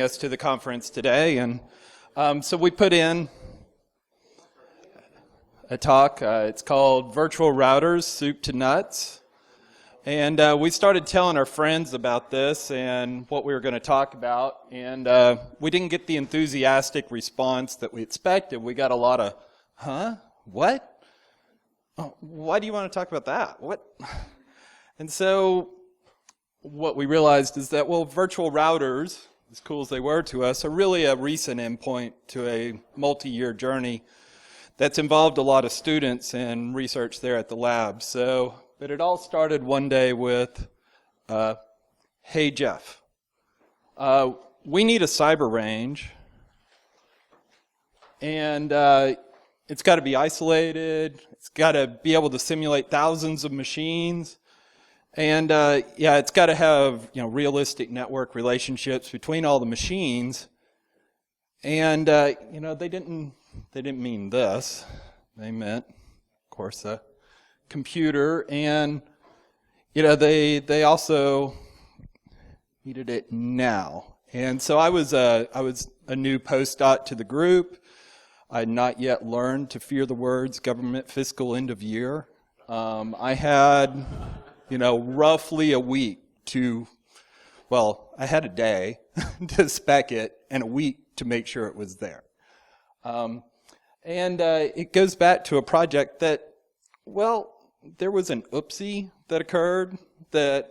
us to the conference today, and so we put in a talk. It's called Virtual Routers, Soup to Nuts. And we started telling our friends about this and what we were going to talk about, and we didn't get the enthusiastic response that we expected. We got a lot of, huh? What? Oh, why do you want to talk about that? What? And so what we realized is that, well, virtual routers, as cool as they were to us, are really a recent endpoint to a multi-year journey that's involved a lot of students and research there at the lab. But it all started one day with, hey Jeff, we need a cyber range, and it's got to be isolated, it's got to be able to simulate thousands of machines, and yeah, it's got to have realistic network relationships between all the machines. And they didn't mean this. They meant, of course, a computer, and they also needed it now. And so I was a new postdoc to the group. I had not yet learned to fear the words government fiscal end of year. I had roughly a week I had a day to spec it and a week to make sure it was there. It goes back to a project that, there was an oopsie that occurred that,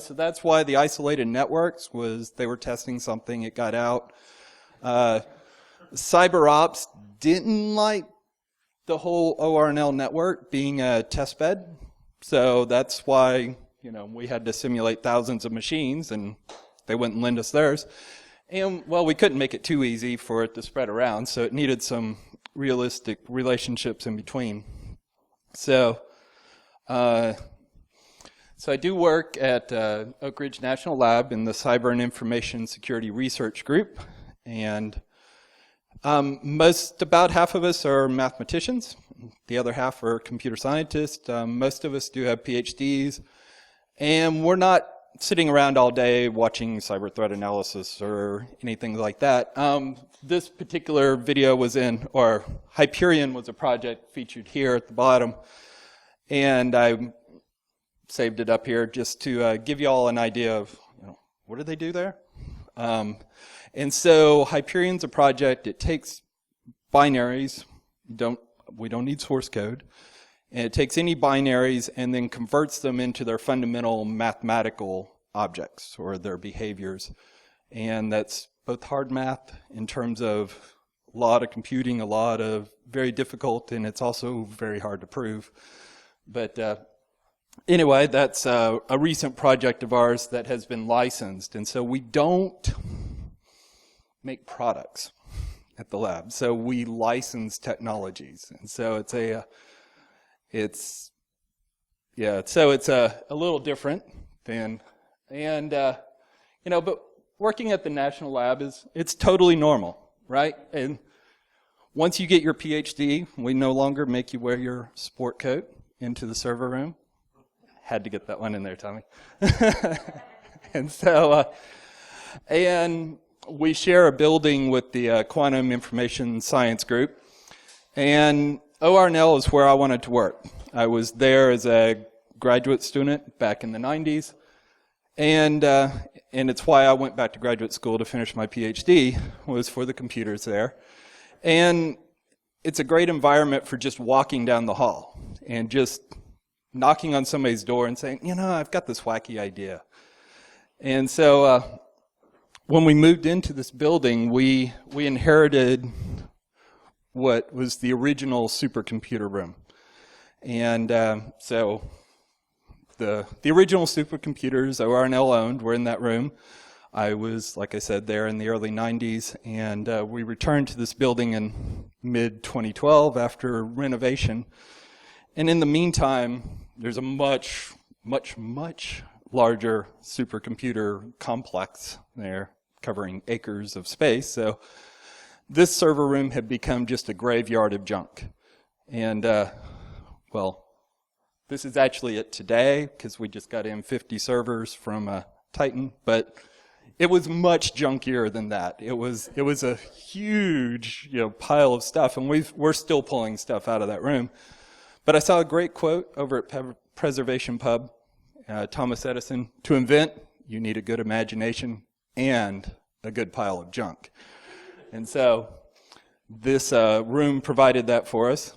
so that's why the isolated networks they were testing something, it got out. Cyber ops didn't like the whole ORNL network being a test bed. So that's why, we had to simulate thousands of machines, and they wouldn't lend us theirs. And, we couldn't make it too easy for it to spread around, so it needed some realistic relationships in between. So I do work at Oak Ridge National Lab in the Cyber and Information Security Research Group, and about half of us are mathematicians. The other half are computer scientists. Most of us do have PhDs, and we're not sitting around all day watching cyber threat analysis or anything like that. This particular video Hyperion was a project featured here at the bottom, and I saved it up here just to give you all an idea of what do they do there. And so Hyperion's a project. It takes binaries. We don't need source code. And it takes any binaries and then converts them into their fundamental mathematical objects or their behaviors. And that's both hard math in terms of a lot of computing, a lot of very difficult, and it's also very hard to prove. But anyway, that's a recent project of ours that has been licensed. And so we don't make products at the lab. So we license technologies. And so it's a little different than, but working at the national lab it's totally normal, right? And once you get your PhD, we no longer make you wear your sport coat into the server room. Had to get that one in there, Tommy. And so, and we share a building with the Quantum Information Science Group, and ORNL is where I wanted to work. I was there as a graduate student back in the 90s, and it's why I went back to graduate school to finish my PhD, was for the computers there. And it's a great environment for just walking down the hall and just knocking on somebody's door and saying, I've got this wacky idea. And so when we moved into this building, we inherited what was the original supercomputer room. And so the original supercomputers ORNL owned were in that room. I was, like I said, there in the early 90s, and we returned to this building in mid-2012 after renovation. And in the meantime, there's a much, much, much larger supercomputer complex there covering acres of space. So this server room had become just a graveyard of junk. And, this is actually it today, because we just got in 50 servers from Titan. But, it was much junkier than that. It was a huge, pile of stuff, and we're still pulling stuff out of that room. But I saw a great quote over at Preservation Pub, Thomas Edison: "To invent, you need a good imagination and a good pile of junk." And so this room provided that for us.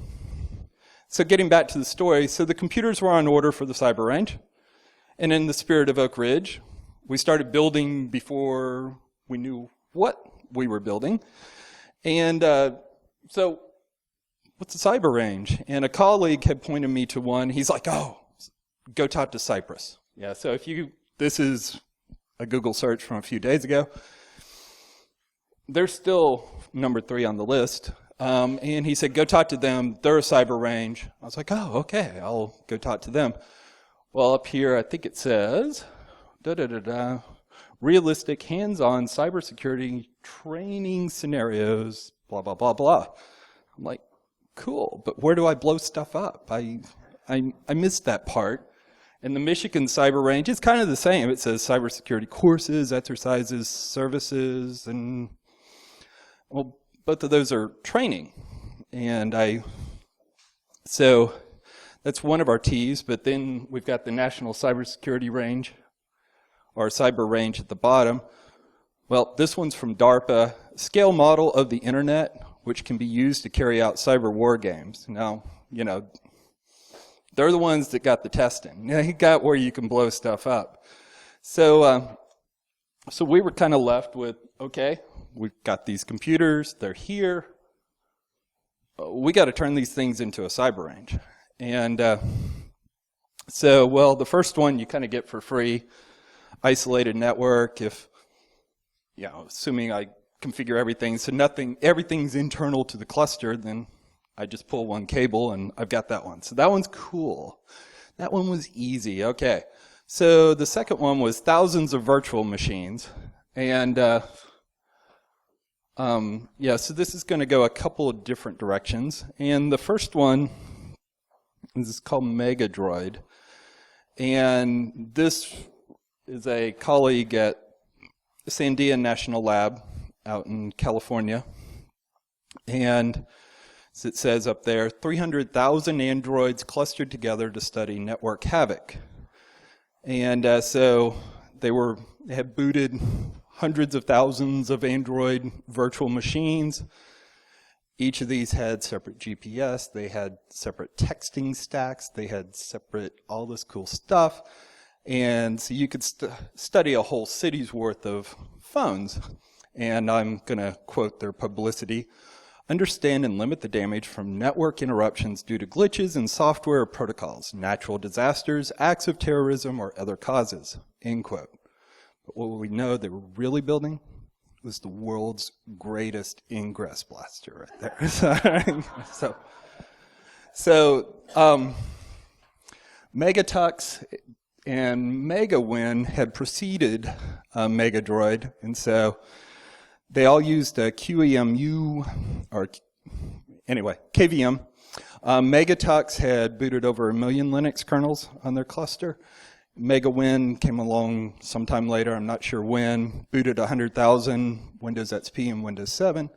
So getting back to the story, so the computers were on order for the cyber range. And in the spirit of Oak Ridge, we started building before we knew what we were building. And so what's a cyber range? And a colleague had pointed me to one. He's like, oh, go talk to Cypress. Yeah, so this is a Google search from a few days ago. They're still number 3 on the list. And he said, go talk to them. They're a cyber range. I was like, oh, okay, I'll go talk to them. Well, up here, I think it says, realistic hands-on cybersecurity training scenarios, blah, blah, blah, blah. I'm like, cool, but where do I blow stuff up? I missed that part. And the Michigan Cyber Range is kind of the same. It says cybersecurity courses, exercises, services, and, well, both of those are training. And so that's one of our T's, but then we've got the National Cybersecurity Range, or Cyber Range at the bottom. Well, this one's from DARPA, scale model of the internet, which can be used to carry out cyber war games. Now, they're the ones that got the testing. They got where you can blow stuff up. So we were kind of left with, okay, we've got these computers, they're here. We got to turn these things into a cyber range. And the first one you kind of get for free, isolated network, assuming I configure everything, so everything's internal to the cluster, then I just pull one cable and I've got that one. So that one's cool. That one was easy. Okay. So the second one was thousands of virtual machines. And so this is going to go a couple of different directions. And the first one is called Megadroid. And this is a colleague at Sandia National Lab out in California. And as it says up there, 300,000 androids clustered together to study network havoc. And so they had booted hundreds of thousands of Android virtual machines. Each of these had separate GPS. They had separate texting stacks. They had separate all this cool stuff. And so you could study a whole city's worth of phones. And I'm going to quote their publicity. Understand and limit the damage from network interruptions due to glitches in software or protocols, natural disasters, acts of terrorism, or other causes, end quote. But what we know they were really building was the world's greatest ingress blaster right there. so Megatux and MegaWin had preceded Megadroid, and so they all used a QEMU, KVM. Megatux had booted over 1 million Linux kernels on their cluster. MegaWin came along sometime later, I'm not sure when, booted 100,000 Windows XP and Windows 7.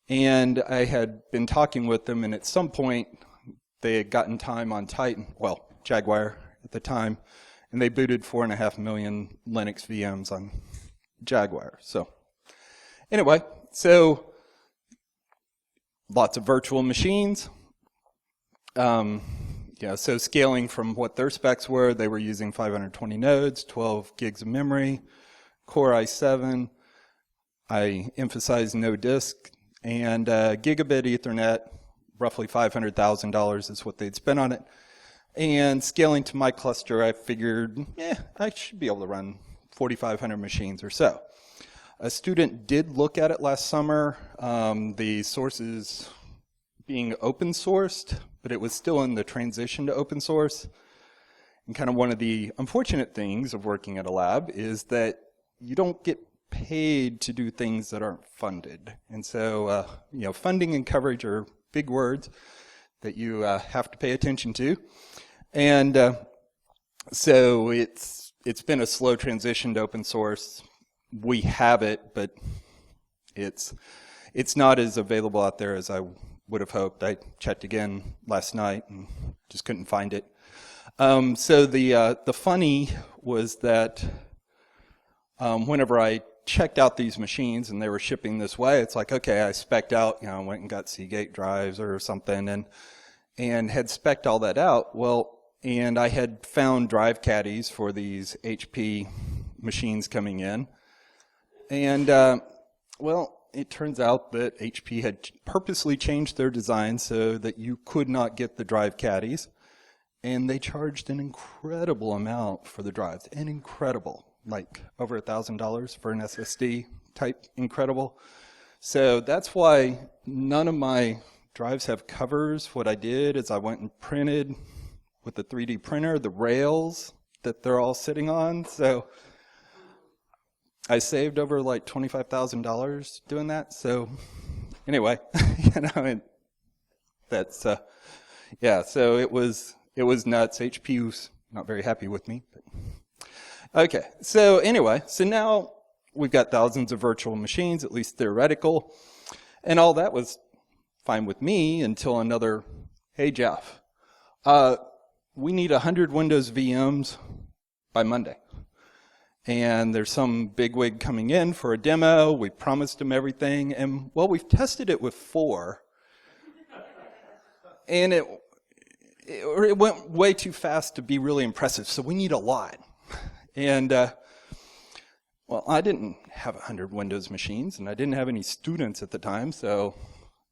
And I had been talking with them, and at some point they had gotten time on Titan, Jaguar at the time, and they booted 4.5 million Linux VMs on Jaguar. So anyway, so lots of virtual machines. So scaling from what their specs were, they were using 520 nodes, 12 gigs of memory, Core i7. I emphasize no disk, and gigabit Ethernet, roughly $500,000 is what they'd spent on it. And scaling to my cluster, I figured, I should be able to run 4,500 machines or so. A student did look at it last summer. The sources being open sourced, but it was still in the transition to open source. And kind of one of the unfortunate things of working at a lab is that you don't get paid to do things that aren't funded. And so, funding and coverage are big words that you have to pay attention to. And so it's been a slow transition to open source. we have it, but it's not as available out there as I would have hoped. I checked again last night and just couldn't find it. So the funny was that whenever I checked out these machines and they were shipping this way, it's like, okay, I spec'd out, went and got Seagate drives or something and had spec'd all that out. Well, and I had found drive caddies for these HP machines coming in. And, well, it turns out that HP had purposely changed their design so that you could not get the drive caddies. And they charged an incredible amount for the drives, an incredible, like over $1,000 for an SSD type incredible. So that's why none of my drives have covers. What I did is I went and printed with the 3D printer the rails that they're all sitting on. So I saved over like $25,000 doing that. So anyway, that's yeah. So it was nuts. HP was not very happy with me. But. Okay. So anyway, so now we've got thousands of virtual machines, at least theoretical, and all that was fine with me until another. Hey Jeff, we need 100 Windows VMs by Monday. And there's some bigwig coming in for a demo. We promised him everything. And, well, we've tested it with 4. And it went way too fast to be really impressive. So we need a lot. And, well, I didn't have 100 Windows machines. And I didn't have any students at the time. So,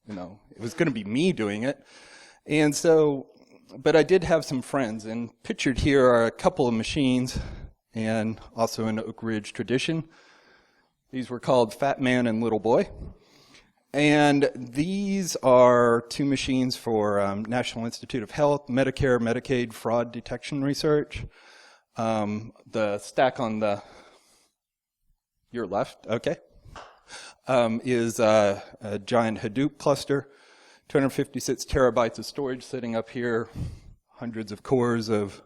it was going to be me doing it. And so, but I did have some friends. And pictured here are a couple of machines. And also in Oak Ridge tradition. These were called Fat Man and Little Boy. And these are 2 machines for National Institute of Health, Medicare, Medicaid fraud detection research. The stack on your left, okay, is a giant Hadoop cluster, 256 terabytes of storage sitting up here, hundreds of cores of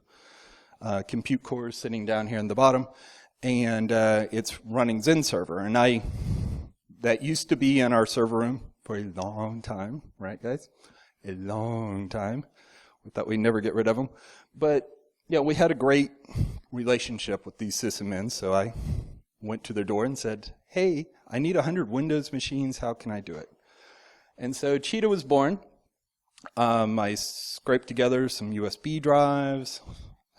compute cores sitting down here in the bottom, and it's running Zen server. And that used to be in our server room for a long time, right, guys? A long time. We thought we'd never get rid of them, but yeah, we had a great relationship with these sysadmins. So I went to their door and said, "Hey, I need 100 Windows machines. How can I do it?" And so Cheetah was born. I scraped together some USB drives,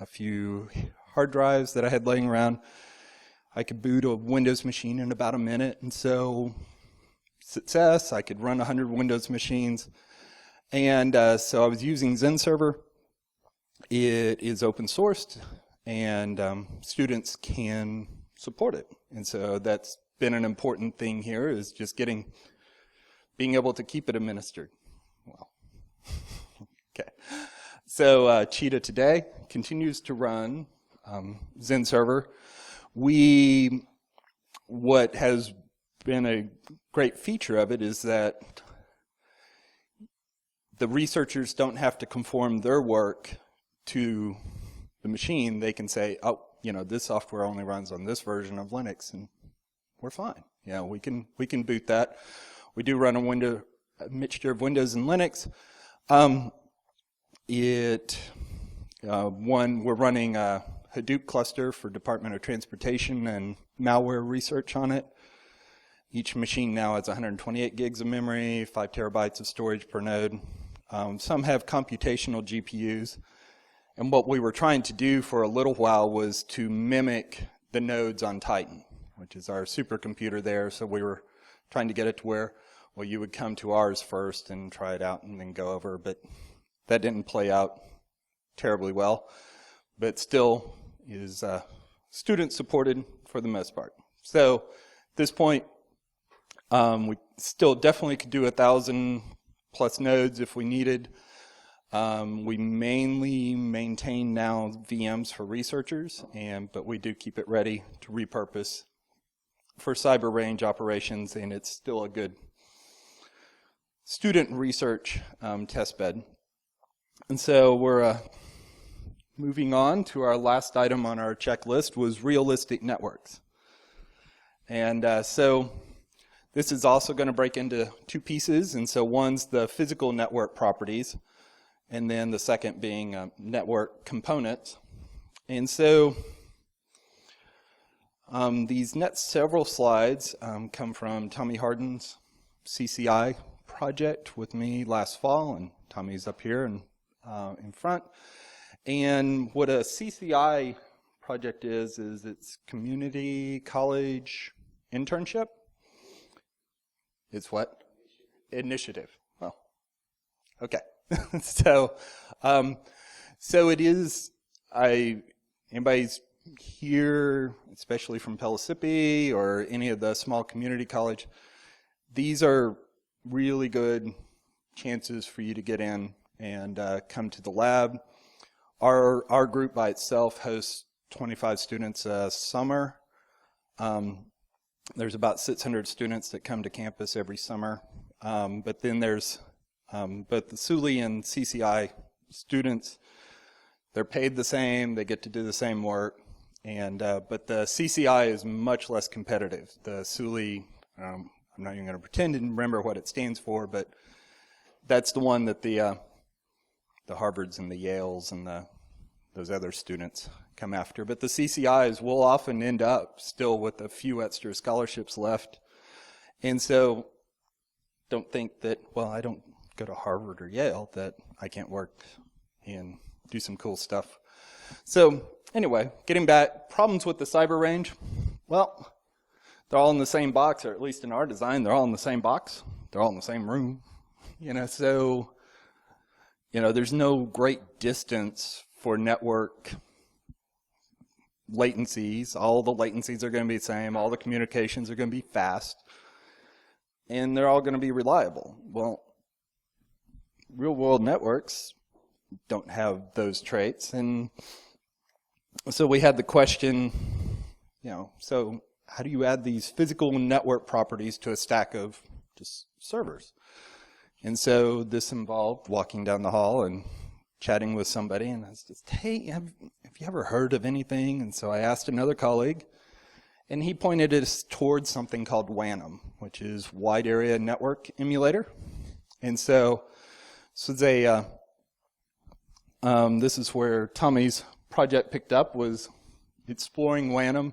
a few hard drives that I had laying around. I could boot a Windows machine in about a minute, and so success, I could run 100 Windows machines. And so I was using Zen Server. It is open sourced, and students can support it. And so that's been an important thing here, is just being able to keep it administered. Well, okay. So Cheetah today continues to run Zen Server. What has been a great feature of it is that the researchers don't have to conform their work to the machine. They can say, oh, this software only runs on this version of Linux, and we're fine. We can boot that. We do run a mixture of Windows and Linux. We're running a Hadoop cluster for Department of Transportation and malware research on it. Each machine now has 128 gigs of memory, 5 terabytes of storage per node. Some have computational GPUs. And what we were trying to do for a little while was to mimic the nodes on Titan, which is our supercomputer there. So we were trying to get it to where, well, you would come to ours first and try it out and then go over. But that didn't play out terribly well. But still is student supported for the most part. So at this point, we still definitely could do 1,000 plus nodes if we needed. We mainly maintain now VMs for researchers, but we do keep it ready to repurpose for cyber range operations, and it's still a good student research test bed. And so we're moving on to our last item on our checklist was realistic networks. And so this is also going to break into two pieces. And so one's the physical network properties, and then the second being network components. And so these next several slides come from Tommy Harden's CCI project with me last fall, and Tommy's up here and in front. And what a CCI project is it's community college internship. It's what? Initiative. Well, okay. So it is. Anybody's here, especially from Pellissippi or any of the small community college, these are really good chances for you to get in and come to the lab. Our group by itself hosts 25 students a summer. There's about 600 students that come to campus every summer. But then there's both the SULI and CCI students. They're paid the same. They get to do the same work. And but the CCI is much less competitive. The SULI, I'm not even going to pretend to remember what it stands for, but that's the one that the Harvards and the Yales and those other students come after. But the CCIs will often end up still with a few extra scholarships left. And so don't think that, well, I don't go to Harvard or Yale, that I can't work and do some cool stuff. So anyway, getting back, problems with the cyber range. Well, they're all in the same box, or at least in our design, they're all in the same box. They're all in the same room. So there's no great distance for network latencies. All the latencies are going to be the same. All the communications are going to be fast. And they're all going to be reliable. Well, real-world networks don't have those traits. And so we had the question, so how do you add these physical network properties to a stack of just servers? And so this involved walking down the hall and chatting with somebody, and I was just, hey, have you ever heard of anything? And so I asked another colleague, and he pointed us towards something called WANEM, which is Wide Area Network Emulator. And so this is where Tommy's project picked up, was exploring WANEM.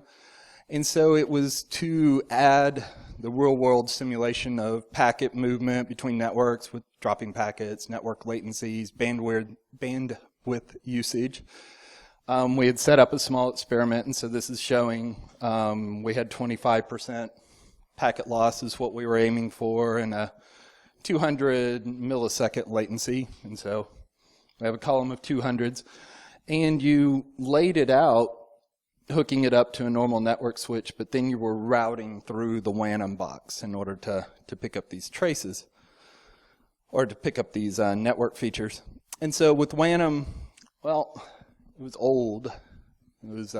And so it was to add the real-world simulation of packet movement between networks with dropping packets, network latencies, bandwidth usage. We had set up a small experiment, and so this is showing we had 25% packet loss is what we were aiming for, and a 200 millisecond latency. And so we have a column of 200s, and you laid it out, hooking it up to a normal network switch, but then you were routing through the WANEM box in order to pick up these traces, or to pick up these network features. And so with WANEM, well, it was old. It was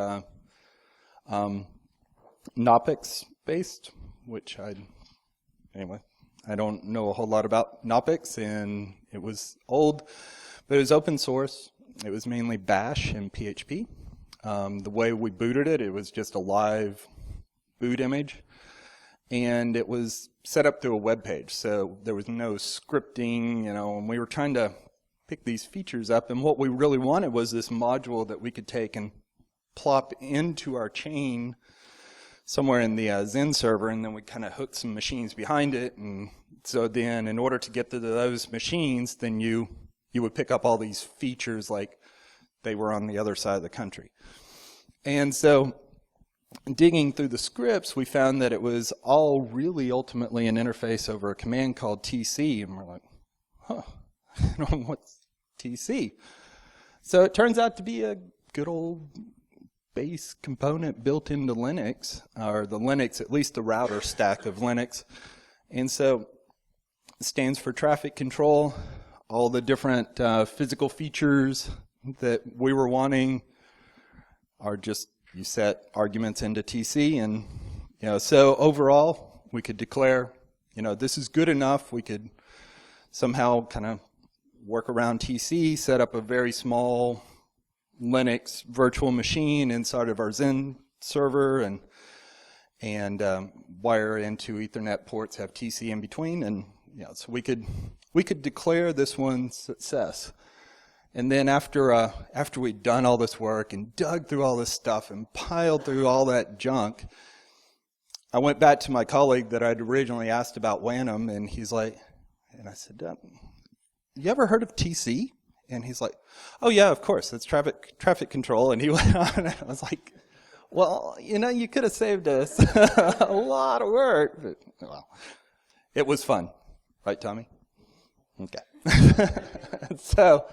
Knoppix based, which I don't know a whole lot about Knoppix, and it was old, but it was open source. It was mainly Bash and PHP. The way we booted it, it was just a live boot image, and it was set up through a web page, so there was no scripting, and we were trying to pick these features up, and what we really wanted was this module that we could take and plop into our chain somewhere in the Zen server, and then we kind of hooked some machines behind it. And so then in order to get to those machines, then you would pick up all these features like they were on the other side of the country. And so digging through the scripts, we found that it was all really ultimately an interface over a command called TC, and we're like, what's TC? So it turns out to be a good old base component built into Linux, or the Linux, at least the router stack of Linux. And so it stands for traffic control. All the different physical features that we were wanting are just, you set arguments into TC, and so overall we could declare, this is good enough. We could somehow kind of work around TC, set up a very small Linux virtual machine inside of our Zen server, and wire into Ethernet ports, have TC in between, and so we could declare this one success. And then after we'd done all this work and dug through all this stuff and piled through all that junk, I went back to my colleague that I'd originally asked about WANM, and he's like, and I said, you ever heard of TC? And he's like, oh yeah, of course, that's traffic control. And he went on, and I was like, well, you could have saved us a lot of work. But, well, it was fun. Right, Tommy? Okay. So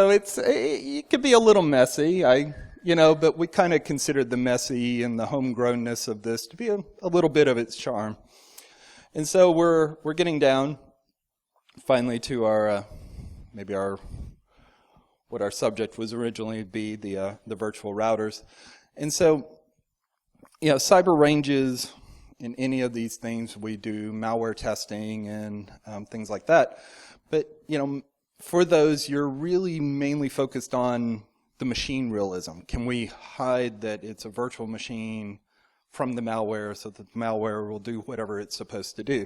it could be a little messy, but we kind of considered the messy and the homegrownness of this to be a little bit of its charm. And so we're getting down finally to our what our subject was originally to be, the virtual routers. And so cyber ranges in any of these things, we do malware testing and things like that. But for those, you're really mainly focused on the machine realism. Can we hide that it's a virtual machine from the malware so that the malware will do whatever it's supposed to do?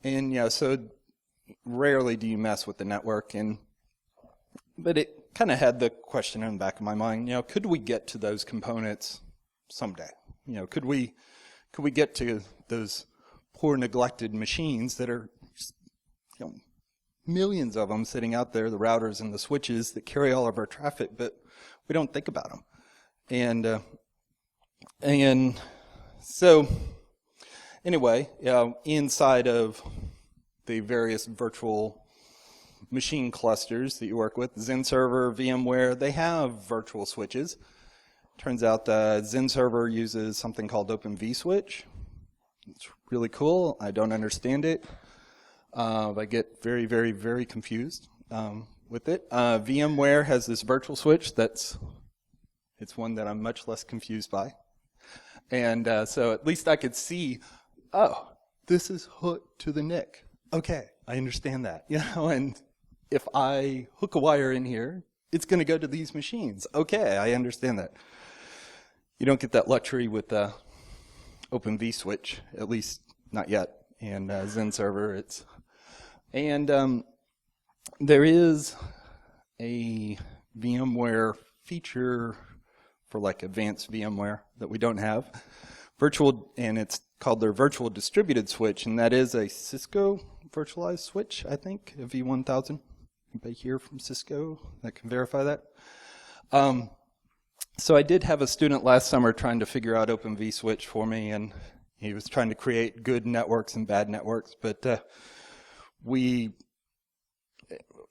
And so rarely do you mess with the network. But it kind of had the question in the back of my mind, could we get to those components someday? Could we get to those poor neglected machines that are millions of them sitting out there, the routers and the switches that carry all of our traffic, but we don't think about them. And so anyway, inside of the various virtual machine clusters that you work with, XenServer, VMware, they have virtual switches. Turns out XenServer uses something called Open vSwitch. It's really cool. I don't understand it. I get very, very, very confused with it. VMware has this virtual switch it's one that I'm much less confused by. And so at least I could see, oh, this is hooked to the NIC. Okay, I understand that. And if I hook a wire in here, it's going to go to these machines. Okay, I understand that. You don't get that luxury with Open vSwitch, at least not yet. And XenServer, there is a VMware feature for like advanced VMware that we don't have. And it's called their virtual distributed switch, and that is a Cisco virtualized switch, I think, a V1000. Anybody here from Cisco that can verify that? So I did have a student last summer trying to figure out Open vSwitch for me, and he was trying to create good networks and bad networks, but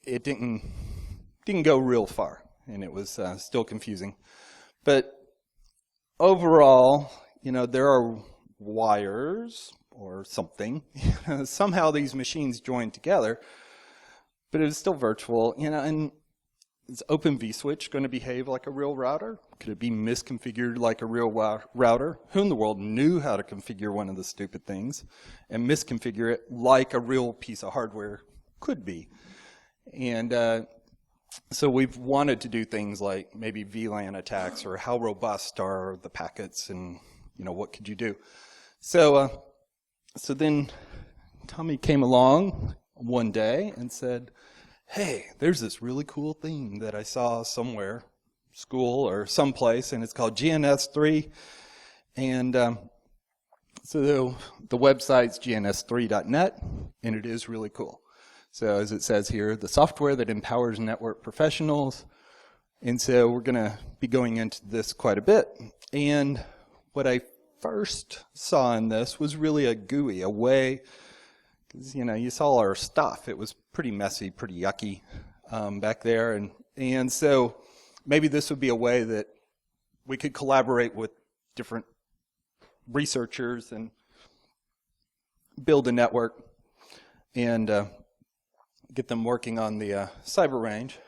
it didn't go real far, and it was still confusing. But overall, there are wires or something. Somehow these machines join together, but it is still virtual. And is Open vSwitch going to behave like a real router? Could it be misconfigured like a real router? Who in the world knew how to configure one of the stupid things and misconfigure it like a real piece of hardware could be? And so we've wanted to do things like maybe VLAN attacks, or how robust are the packets, and what could you do? So then Tommy came along one day and said, hey, there's this really cool thing that I saw somewhere, school or someplace, and it's called GNS3. And so the website's gns3.net, and it is really cool. So as it says here, the software that empowers network professionals. And so we're going to be going into this quite a bit. And what I first saw in this was really a GUI, a way, because you saw our stuff. It was pretty messy, pretty yucky back there. And so maybe this would be a way that we could collaborate with different researchers and build a network and get them working on the cyber range.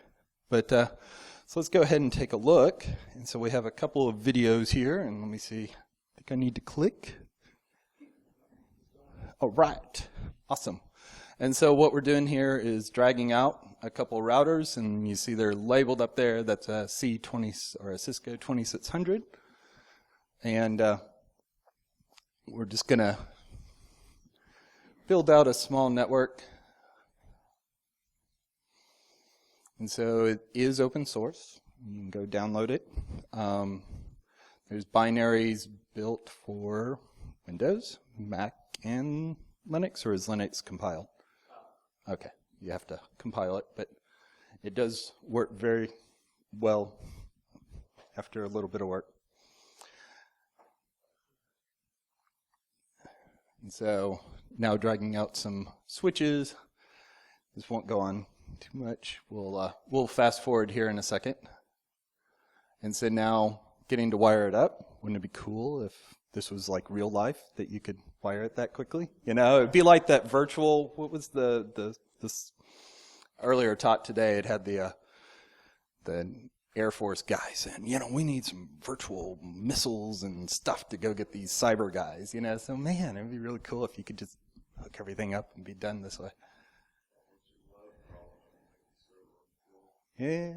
But so let's go ahead and take a look. And so we have a couple of videos here, and let me see. I think I need to click. All right, awesome. And so what we're doing here is dragging out a couple of routers, and you see they're labeled up there. That's a C20 or a Cisco 2600. And we're just going to build out a small network. And so it is open source. You can go download it. There's binaries built for Windows, Mac, and Linux, or is Linux compiled? Okay, you have to compile it, but it does work very well after a little bit of work. And so now dragging out some switches. This won't go on too much. We'll fast forward here in a second. And so now getting to wire it up. Wouldn't it be cool if this was like real life, that you could wire it that quickly? You know, it'd be like that virtual, what was this earlier talk today, it had the Air Force guy saying, you know, we need some virtual missiles and stuff to go get these cyber guys, you know. So, man, it'd be really cool if you could just hook everything up and be done this way. Yeah.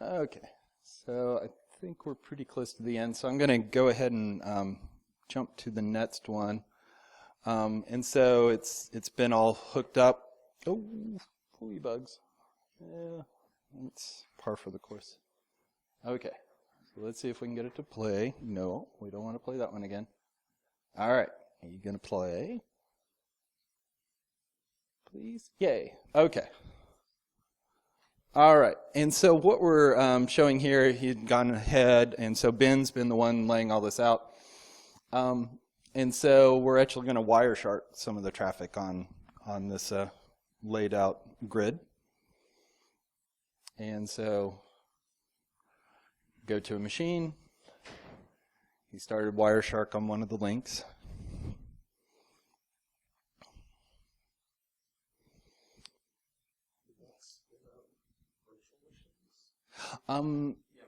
Okay, so I think we're pretty close to the end, so I'm going to go ahead and jump to the next one. And so it's been all hooked up. Oh, flea bugs. Yeah, it's par for the course. Okay, so let's see if we can get it to play. No, we don't want to play that one again. All right, are you going to play? Please? Yay. Okay. All right, and so what we're showing here, he'd gone ahead, and so Ben's been the one laying all this out. And so we're actually going to Wireshark some of the traffic on this laid out grid. And so go to a machine. He started Wireshark on one of the links.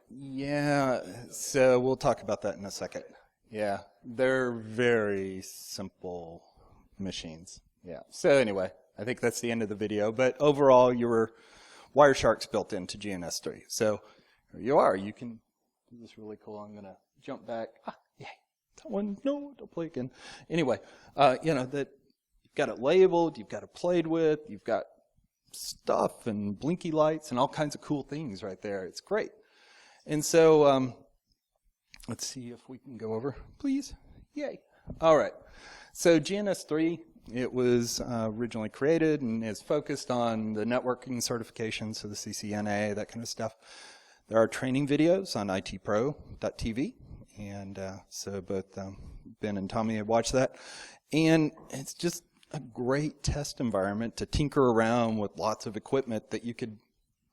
Yeah, so we'll talk about that in a second. Yeah, they're very simple machines. Yeah, so anyway, I think that's the end of the video, but overall, your Wireshark's built into GNS3. So here you are, you can do this really cool. I'm going to jump back. Yeah, that one, no, don't play again. Anyway, you know, that you've got it labeled, you've got it played with, you've got stuff and blinky lights and all kinds of cool things right there. It's great. And so let's see if we can go over, please. Yay. All right. So GNS3, it was originally created and is focused on the networking certifications, so the CCNA, that kind of stuff. There are training videos on itpro.tv, and so both Ben and Tommy have watched that. And it's just a great test environment to tinker around with lots of equipment that you could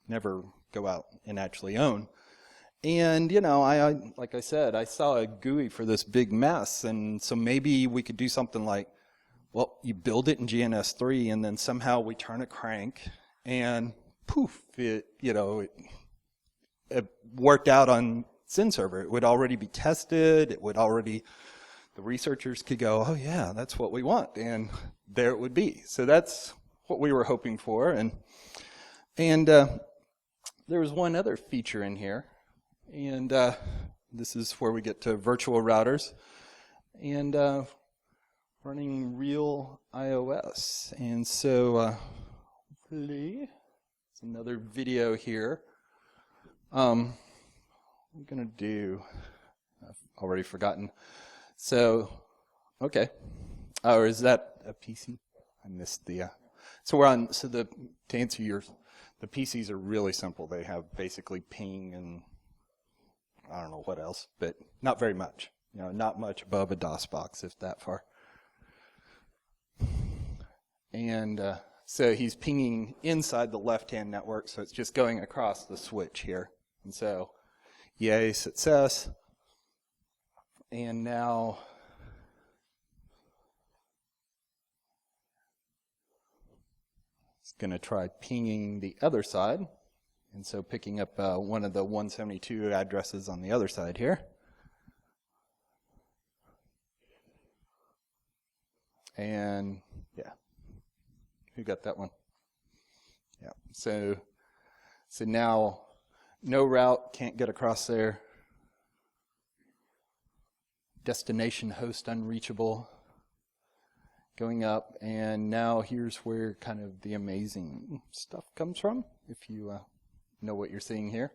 never go out and actually own. And, you know, I like I said, I saw a GUI for this big mess, and so maybe we could do something like, well, you build it in GNS3, and then somehow we turn a crank, and poof, it worked out on SynServer. It would already be tested. It would already, the researchers could go, oh yeah, that's what we want, and there it would be. So that's what we were hoping for, and there was one other feature in here, and this is where we get to virtual routers and running real iOS. And so hopefully it's another video here. What I'm going to do, I've already forgotten. So, okay. Or is that a PC? I missed the, so we're on, so to answer yours, the PCs are really simple. They have basically ping and I don't know what else, but not very much. You know, not much above a DOS box, if that far. And so he's pinging inside the left-hand network, so it's just going across the switch here. And so, yay, success. And now, it's going to try pinging the other side. And so picking up one of the 172 addresses on the other side here. And yeah, who got that one? Yeah. So So now, no route, can't get across there. Destination host unreachable. Going up, and now here's where kind of the amazing stuff comes from, if you know what you're seeing here.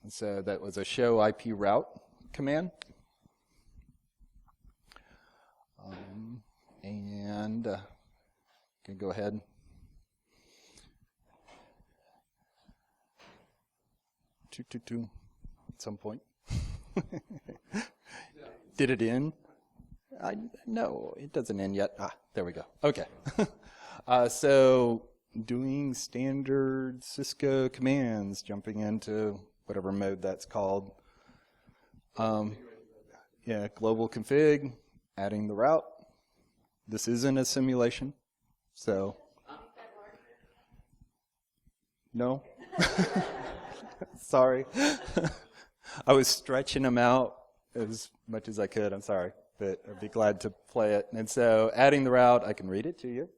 And so that was a show IP route command. And can go ahead. At some point. Did it end? No, it doesn't end yet. There we go. Okay. So doing standard Cisco commands, jumping into whatever mode that's called. Yeah, global config, adding the route. This isn't a simulation, so. No? Sorry. I was stretching them out as much as I could. I'm sorry, but I'd be glad to play it. And so adding the route, I can read it to you.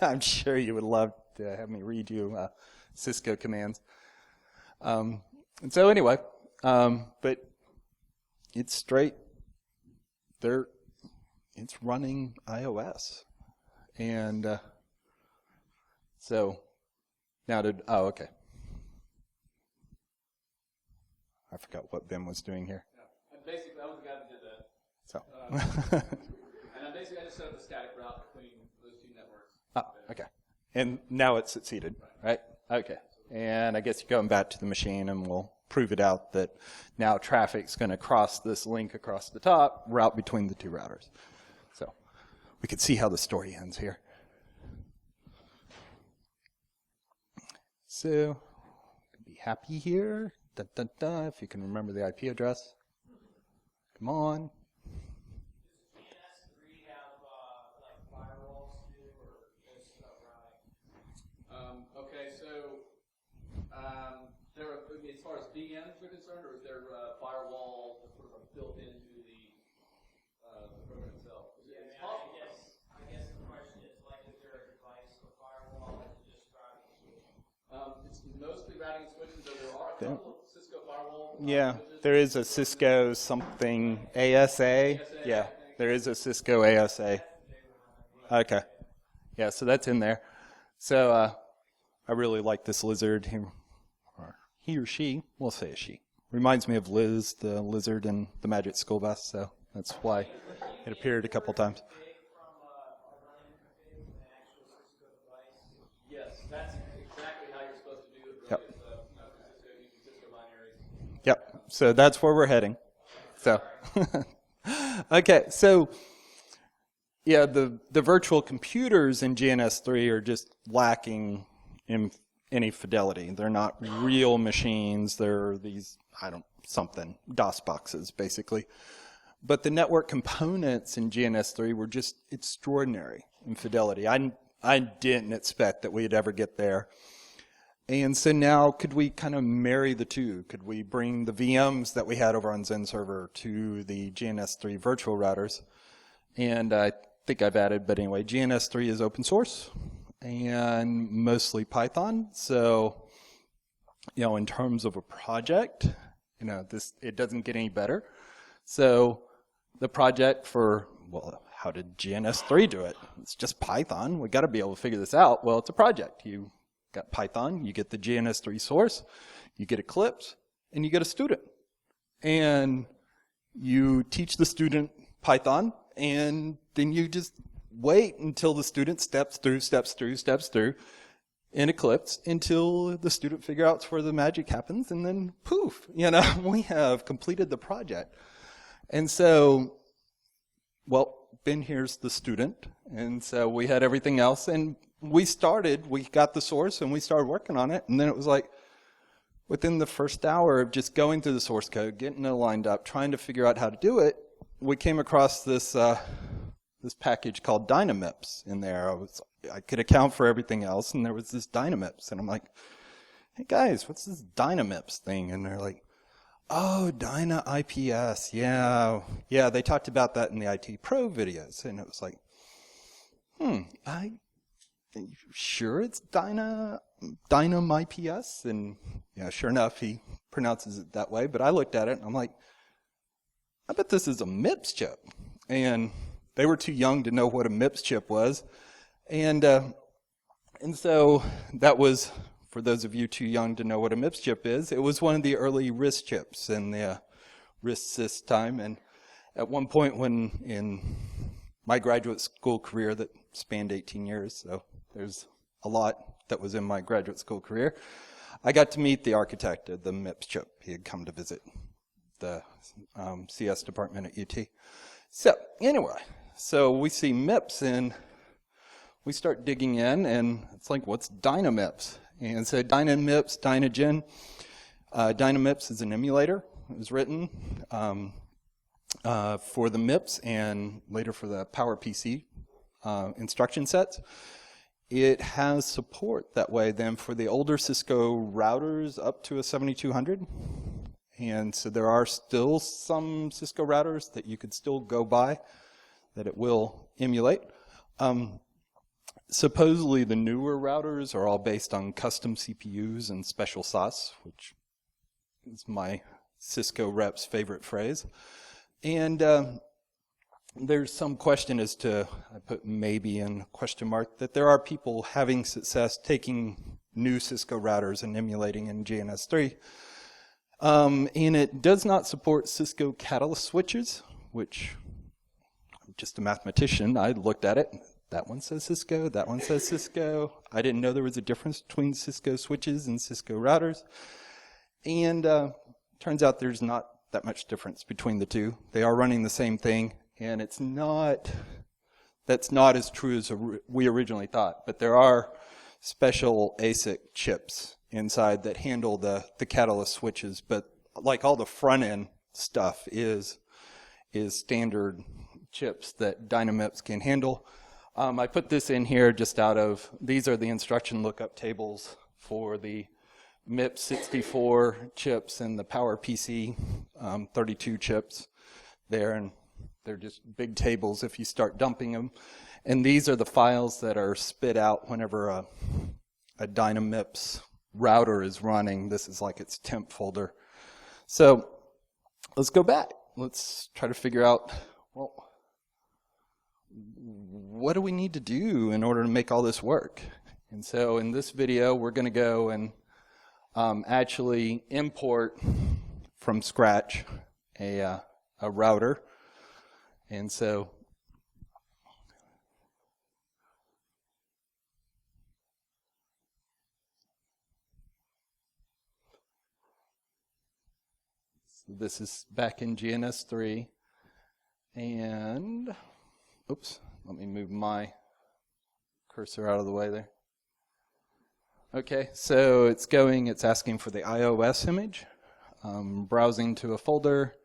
I'm sure you would love to have me read you Cisco commands. And so anyway, but it's straight. It's running iOS. And so now okay. I forgot what Ben was doing here. Yeah. And basically, I was the guy that did that. So. And basically, I just set up a static route between those two networks. Okay. And now it's succeeded, right? Okay. And I guess you're going back to the machine, and we'll prove it out that now traffic's going to cross this link across the top, route between the two routers. So we can see how the story ends here. So be happy here. Dun, dun, dun, if you can remember the IP address. Come on. Okay, so as far as VMs are concerned, or is there a firewall sort of built into the program itself? I guess the question is, like, is there a device for firewall, or is it just routing switching? It's mostly routing and switching, though there are a couple of Cisco firewall. Yeah, there is a Cisco something ASA. Yeah, there is a Cisco ASA. Okay. Yeah, so that's in there. So I really like this lizard. He or she, we'll say a she. Reminds me of Liz, the lizard in the Magic School Bus, so that's why it appeared a couple times. Yes, that's exactly how you're supposed to do it. Yep. Using Cisco binaries. Yep, so that's where we're heading. So, okay, so yeah, the virtual computers in GNS3 are just lacking in any fidelity. They're not real machines. They're these, something, DOS boxes, basically. But the network components in GNS3 were just extraordinary in fidelity. I didn't expect that we'd ever get there. And so now could we kind of marry the two? Could we bring the VMs that we had over on Zen Server to the GNS3 virtual routers? And I think I've added, but anyway, GNS3 is open source and mostly Python. So, in terms of a project, it doesn't get any better. So the project for, how did GNS3 do it? It's just Python. We got to be able to figure this out. Well, it's a project. You got Python, you get the GNS3 source, you get Eclipse, and you get a student. And you teach the student Python, and then you just wait until the student steps through in Eclipse until the student figures out where the magic happens, and then poof, we have completed the project. And so, Ben here's the student, and so we had everything else, and we got the source, and we started working on it, and then it was like, within the first hour of just going through the source code, getting it lined up, trying to figure out how to do it, we came across this package called Dynamips in there. I could account for everything else, and there was this Dynamips, and I'm like, hey guys, what's this Dynamips thing? And they're like, Oh, Dyna IPS. Yeah. Yeah, they talked about that in the IT Pro videos. And it was like, sure it's Dynam IPS? And yeah, sure enough, he pronounces it that way. But I looked at it and I'm like, I bet this is a MIPS chip. And they were too young to know what a MIPS chip was. And so that was, for those of you too young to know what a MIPS chip is, it was one of the early RISC chips in the RISC-sys time. And at one point when in my graduate school career that spanned 18 years, so there's a lot that was in my graduate school career, I got to meet the architect of the MIPS chip. He had come to visit the CS department at UT. So anyway, so we see MIPS and we start digging in, and it's like, what's Dynamips? And so Dynamips, Dynagen. Dynamips is an emulator. It was written for the MIPS and later for the PowerPC instruction sets. It has support that way then for the older Cisco routers up to a 7200. And so there are still some Cisco routers that you could still go by that it will emulate. Supposedly the newer routers are all based on custom CPUs and special sauce, which is my Cisco rep's favorite phrase. And there's some question as to, I put maybe in question mark, that there are people having success taking new Cisco routers and emulating in GNS3. And it does not support Cisco Catalyst switches, which I'm just a mathematician. I looked at it. That one says Cisco, that one says Cisco. I didn't know there was a difference between Cisco switches and Cisco routers. And turns out there's not that much difference between the two. They are running the same thing, and that's not as true as we originally thought. But there are special ASIC chips inside that handle the Catalyst switches, but like all the front end stuff is standard chips that Dynamips can handle. I put this in here just out of, these are the instruction lookup tables for the MIPS 64 chips and the PowerPC 32 chips there, and they're just big tables if you start dumping them. And these are the files that are spit out whenever a Dynamips router is running. This is like its temp folder. So let's go back. Let's try to figure out, well, what do we need to do in order to make all this work? And so in this video, we're going to go and actually import from scratch a router. And so this is back in GNS3. And oops, let me move my cursor out of the way there. Okay, so it's asking for the iOS image, browsing to a folder.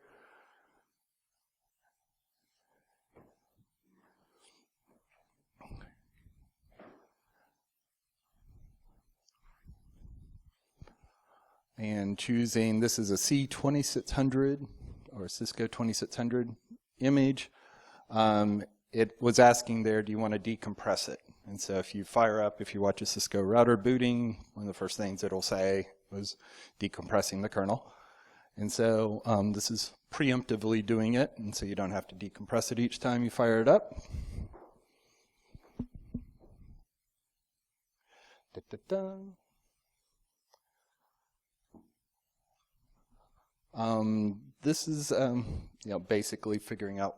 And choosing, this is a C2600 or Cisco 2600 image. It was asking there, do you want to decompress it? And so if you if you watch a Cisco router booting, one of the first things it'll say was decompressing the kernel. And so this is preemptively doing it, and so you don't have to decompress it each time you fire it up. Da, da, da. This is basically figuring out,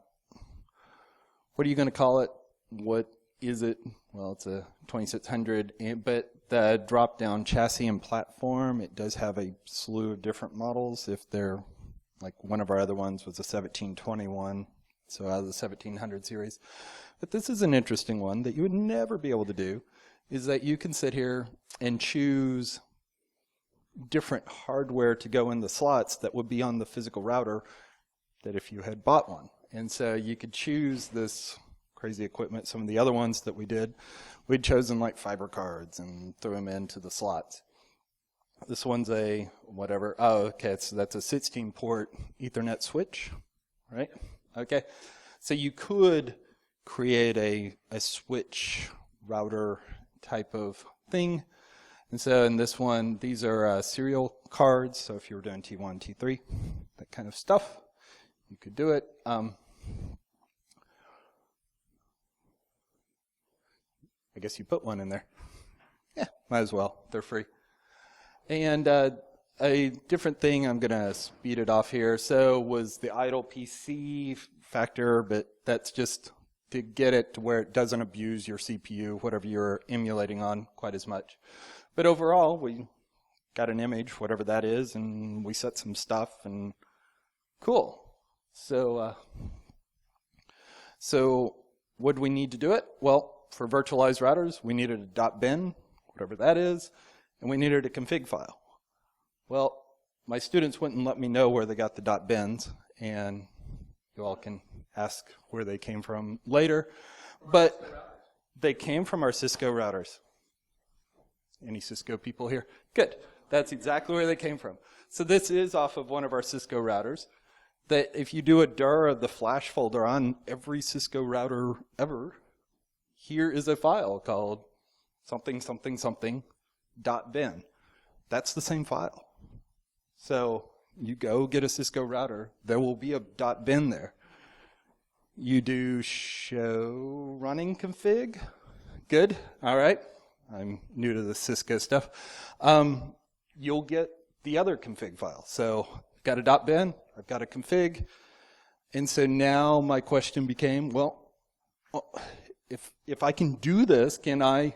what are you going to call it? What is it? Well, it's a 2600, but the drop-down chassis and platform, it does have a slew of different models. If they're, like one of our other ones was a 1721, so out of the 1700 series. But this is an interesting one that you would never be able to do, is that you can sit here and choose different hardware to go in the slots that would be on the physical router that if you had bought one. And so you could choose this crazy equipment. Some of the other ones that we'd chosen like fiber cards and threw them into the slots. This one's a whatever. Oh, okay. So that's a 16-port Ethernet switch, right? Okay. So you could create a switch router type of thing. And so in this one, these are serial cards. So if you were doing T1, T3, that kind of stuff, you could do it. I guess you put one in there. Yeah, might as well. They're free. And a different thing, I'm going to speed it off here. So was the idle PC factor, but that's just to get it to where it doesn't abuse your CPU, whatever you're emulating on, quite as much. But overall, we got an image, whatever that is, and we set some stuff, and cool. So what do we need to do it? Well, for virtualized routers, we needed a .bin, whatever that is, and we needed a config file. Well, my students wouldn't let me know where they got the .bins, and you all can ask where they came from later, but they came from our Cisco routers. Any Cisco people here? Good. That's exactly where they came from. So this is off of one of our Cisco routers. That if you do a dir of the flash folder on every Cisco router ever, here is a file called something something something .bin. That's the same file. So you go get a Cisco router, there will be a .bin there. You do show running config. Good. All right. I'm new to the Cisco stuff. You'll get the other config file. So I've got a .bin, I've got a config, and so now my question became, well, if I can do this, can I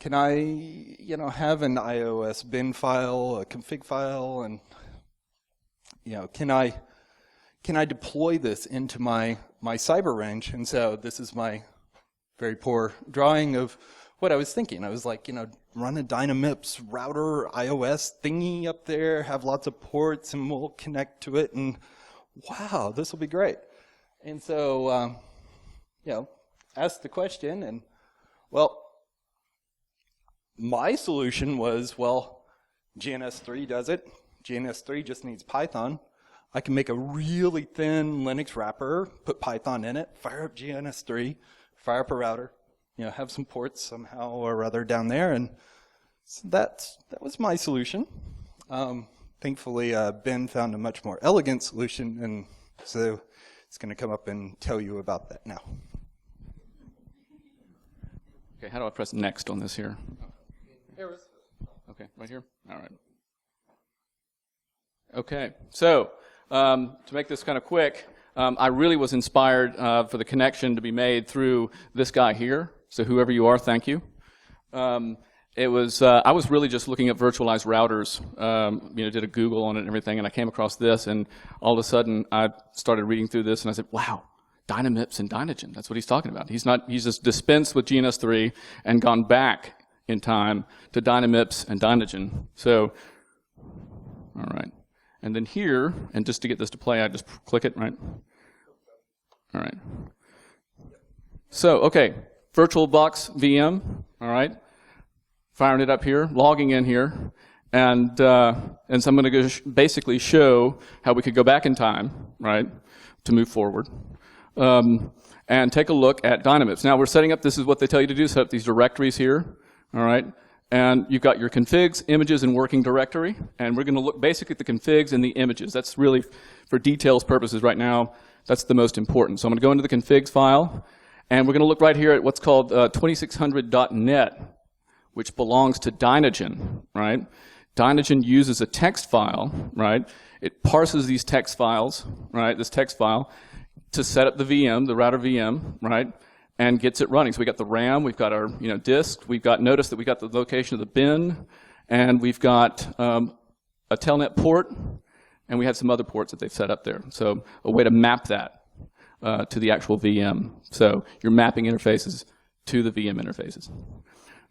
have an iOS bin file, a config file, and can I deploy this into my cyber range? And so this is my very poor drawing of what I was thinking. I was like, run a Dynamips router iOS thingy up there, have lots of ports, and we'll connect to it, and wow, this will be great. And so, asked the question, and well, my solution was, well, GNS3 does it. GNS3 just needs Python. I can make a really thin Linux wrapper, put Python in it, fire up GNS3, fire up a router, have some ports somehow or other down there, and so that was my solution. Thankfully, Ben found a much more elegant solution, and so it's going to come up and tell you about that now. Okay, how do I press next on this here? Okay, right here? All right. Okay, so to make this kind of quick, I really was inspired for the connection to be made through this guy here. So whoever you are, thank you. I was really just looking at virtualized routers, did a Google on it and everything, and I came across this, and all of a sudden I started reading through this, and I said, wow, Dynamips and Dynagen, that's what he's talking about. He's just dispensed with GNS3 and gone back in time to Dynamips and Dynagen. So, all right. And then here, and just to get this to play, I just click it, right? All right. So, okay, VirtualBox VM, all right. Firing it up here, logging in here, and so I'm going to basically show how we could go back in time, right, to move forward, and take a look at Dynamips. Now we're setting up, this is what they tell you to do, set up these directories here, all right, and you've got your configs, images, and working directory, and we're going to look basically at the configs and the images. That's really, for details purposes right now, that's the most important. So I'm going to go into the configs file, and we're going to look right here at what's called 2600.net, which belongs to Dynagen, right? Dynagen uses a text file, right? It parses these text files, right, this text file, to set up the VM, the router VM, right, and gets it running. So we got the RAM, we've got our disk, we've got, notice that we got the location of the bin, and we've got a telnet port, and we have some other ports that they've set up there. So a way to map that to the actual VM. So you're mapping interfaces to the VM interfaces.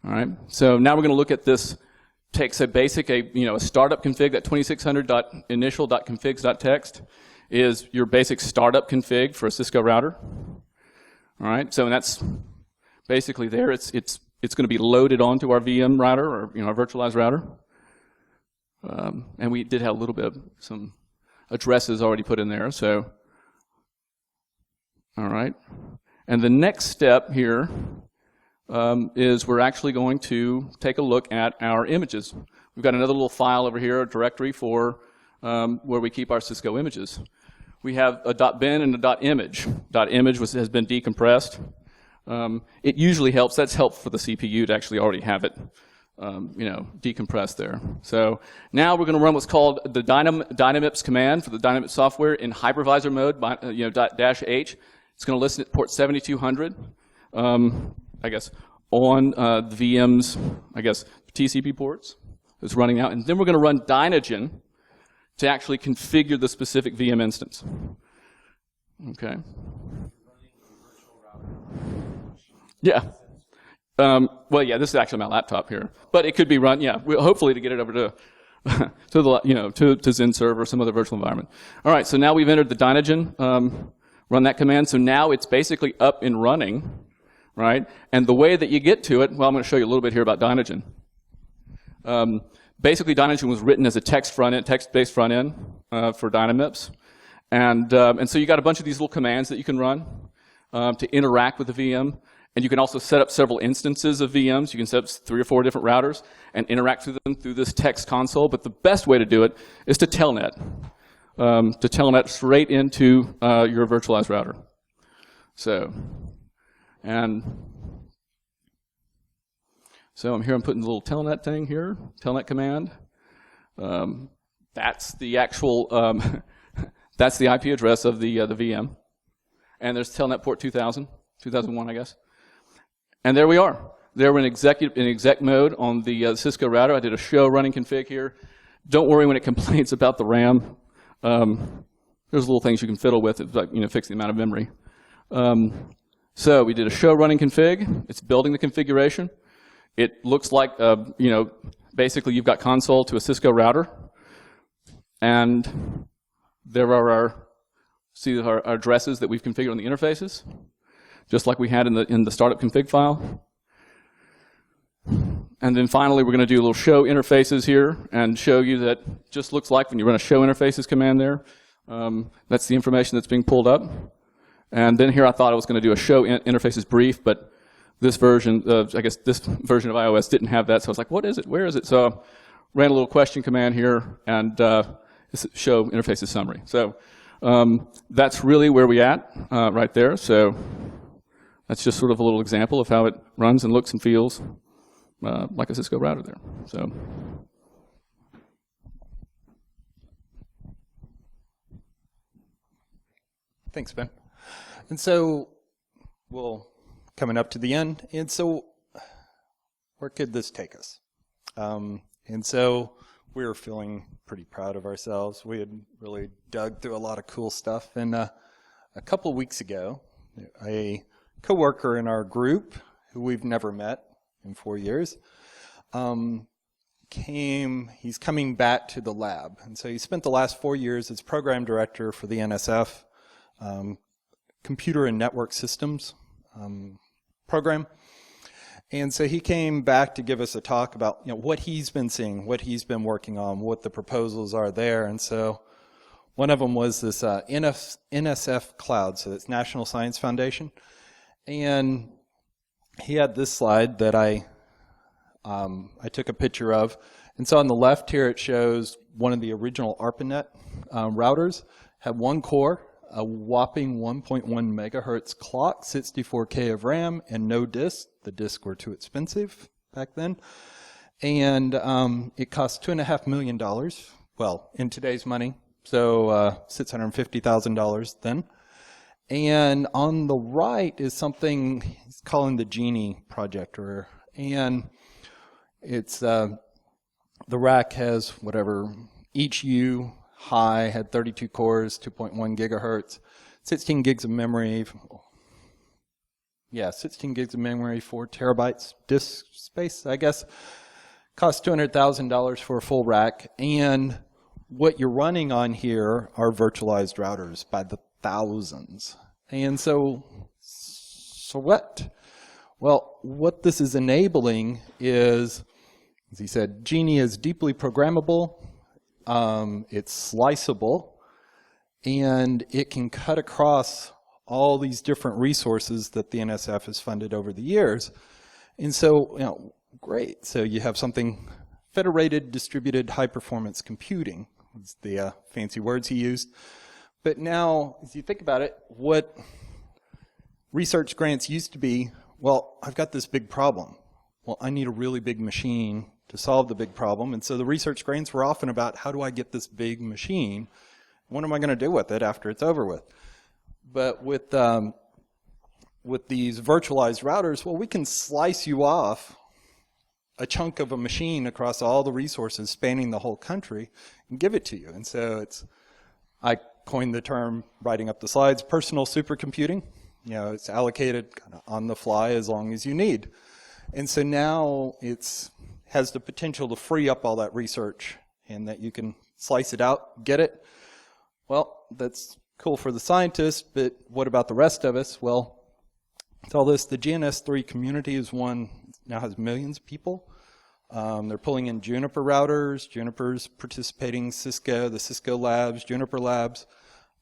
All right. So now we're going to look at this. Takes a basic, a startup config. That 2600.initial.configs.txt is your basic startup config for a Cisco router. All right. So that's basically there. It's going to be loaded onto our VM router, or our virtualized router. And we did have a little bit of some addresses already put in there. So, all right. And the next step here is we're actually going to take a look at our images. We've got another little file over here, a directory for where we keep our Cisco images. We have a .bin and a .image. .image has been decompressed. It usually helps. That's helpful for the CPU to actually already have it, decompressed there. So now we're going to run what's called the Dynamips command for the Dynamips software in hypervisor mode. -H. It's going to listen at port 7200. I guess on the VM's, TCP ports. It's running out, and then we're going to run Dynagen to actually configure the specific VM instance. Okay. Yeah. Well, yeah, this is actually my laptop here, but it could be run. Yeah, hopefully to get it over to to Zen server or some other virtual environment. All right. So now we've entered the Dynagen. Run that command. So now it's basically up and running, right? And the way that you get to it, well, I'm going to show you a little bit here about Dynagen. Basically, Dynagen was written as a text-based front end for Dynamips, and so you got a bunch of these little commands that you can run to interact with the VM, and you can also set up several instances of VMs. You can set up 3 or 4 different routers and interact with them through this text console. But the best way to do it is to telnet, straight into your virtualized router. So, So I'm putting the little telnet thing here, telnet command. That's the actual, that's the IP address of the VM. And there's telnet port 2001, I guess. And there we are. There we're in exec mode on the Cisco router. I did a show running config here. Don't worry when it complains about the RAM. There's little things you can fiddle with, like, fix the amount of memory. So we did a show running config. It's building the configuration. It looks like, basically you've got console to a Cisco router, and there are our addresses that we've configured on the interfaces, just like we had in the startup config file. And then finally, we're going to do a little show interfaces here and show you that just looks like when you run a show interfaces command there. That's the information that's being pulled up. And then here I thought I was going to do a show interfaces brief, but this version, this version of iOS didn't have that, so I was like, what is it? Where is it? So I ran a little question command here and show interfaces summary. So that's really where we at right there. So that's just sort of a little example of how it runs and looks and feels like a Cisco router there. So. Thanks, Ben. And so, coming up to the end, and so where could this take us? And so we were feeling pretty proud of ourselves. We had really dug through a lot of cool stuff, and a couple weeks ago, a coworker in our group, who we've never met in 4 years, he's coming back to the lab. And so he spent the last 4 years as program director for the NSF, Computer and Network Systems program. And so he came back to give us a talk about what he's been seeing, what he's been working on, what the proposals are there. And so one of them was this NSF Cloud, so it's National Science Foundation. And he had this slide that I took a picture of. And so on the left here it shows one of the original ARPANET routers, had 1 core, a whopping 1.1 megahertz clock, 64K of RAM, and no disk. The disks were too expensive back then. And it cost $2.5 million, well, in today's money, so $650,000 then. And on the right is something he's calling the Genie project, and it's the rack has whatever, each U high had 32 cores, 2.1 gigahertz, 16 gigs of memory. 16 gigs of memory, 4 terabytes disk space, I guess. Cost $200,000 for a full rack. And what you're running on here are virtualized routers by the thousands. And so what? Well, what this is enabling is, as he said, Genie is deeply programmable, It's sliceable, and it can cut across all these different resources that the NSF has funded over the years. And so, great. So you have something federated, distributed, high-performance computing. It's the fancy words he used. But now, as you think about it, what research grants used to be, well, I've got this big problem. Well, I need a really big machine to solve the big problem. And so the research grants were often about, how do I get this big machine? What am I going to do with it after it's over with? But with these virtualized routers, well, we can slice you off a chunk of a machine across all the resources spanning the whole country and give it to you. And so I coined the term, writing up the slides, personal supercomputing. It's allocated kind of on the fly as long as you need. And so now it has the potential to free up all that research, and that you can slice it out, get it. Well, that's cool for the scientists, but what about the rest of us? Well, it's all this. The GNS3 community is one, now has millions of people. They're pulling in Juniper routers. Juniper's participating, Cisco, the Cisco labs, Juniper labs,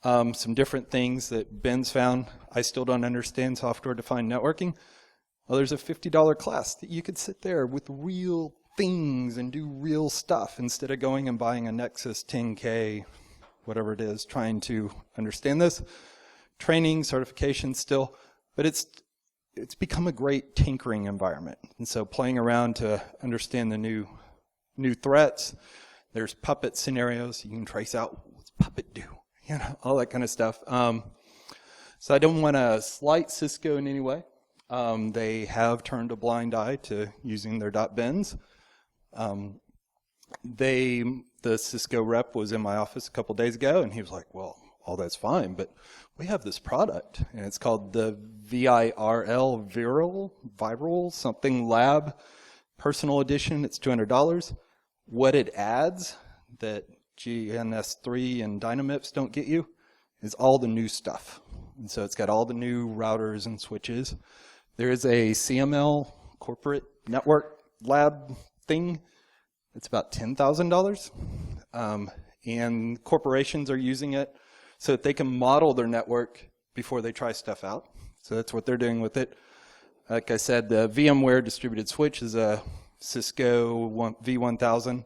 some different things that Ben's found. I still don't understand software-defined networking. Well, there's a $50 class that you could sit there with real things and do real stuff instead of going and buying a Nexus 10K, whatever it is, trying to understand this. Training, certification still, but it's become a great tinkering environment. And so playing around to understand the new threats. There's Puppet scenarios. You can trace out what's Puppet do, all that kind of stuff. So I don't want to slight Cisco in any way. They have turned a blind eye to using their .bins. The Cisco rep was in my office a couple days ago, and he was like, well, all that's fine, but we have this product, and it's called the VIRL, Viral something Lab Personal Edition. It's $200. What it adds that GNS3 and Dynamips don't get you is all the new stuff. And so it's got all the new routers and switches. There is a CML corporate network lab thing. It's about $10,000. And corporations are using it so that they can model their network before they try stuff out. So that's what they're doing with it. Like I said, the VMware distributed switch is a Cisco V1000,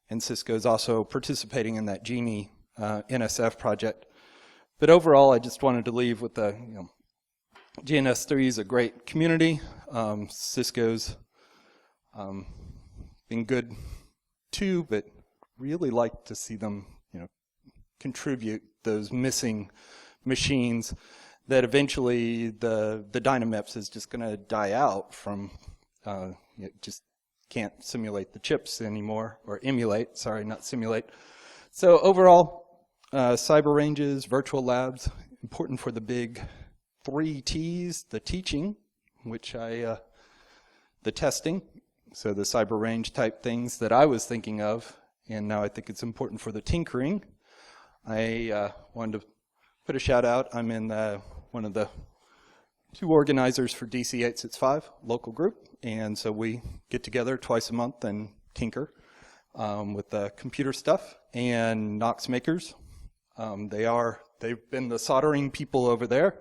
and Cisco is also participating in that Genie NSF project. But overall, I just wanted to leave with the, GNS3 is a great community. Cisco's been good too, but really like to see them, contribute those missing machines that eventually the Dynamips is just going to die out from, just can't simulate the chips anymore, or emulate, sorry, not simulate. So overall, cyber ranges, virtual labs, important for the big 3 T's, the teaching, which the testing, so the cyber range type things that I was thinking of, and now I think it's important for the tinkering. I wanted to put a shout out. I'm in one of the 2 organizers for DC 865 local group, and so we get together twice a month and tinker with the computer stuff. And Knox makers, they've been the soldering people over there.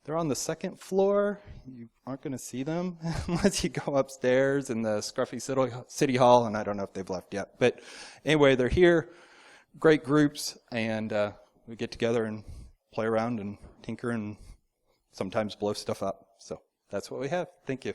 They're on the 2nd floor. You aren't going to see them unless you go upstairs in the scruffy city hall, and I don't know if they've left yet. But anyway, they're here. Great groups, and we get together and play around and tinker and sometimes blow stuff up. So that's what we have. Thank you.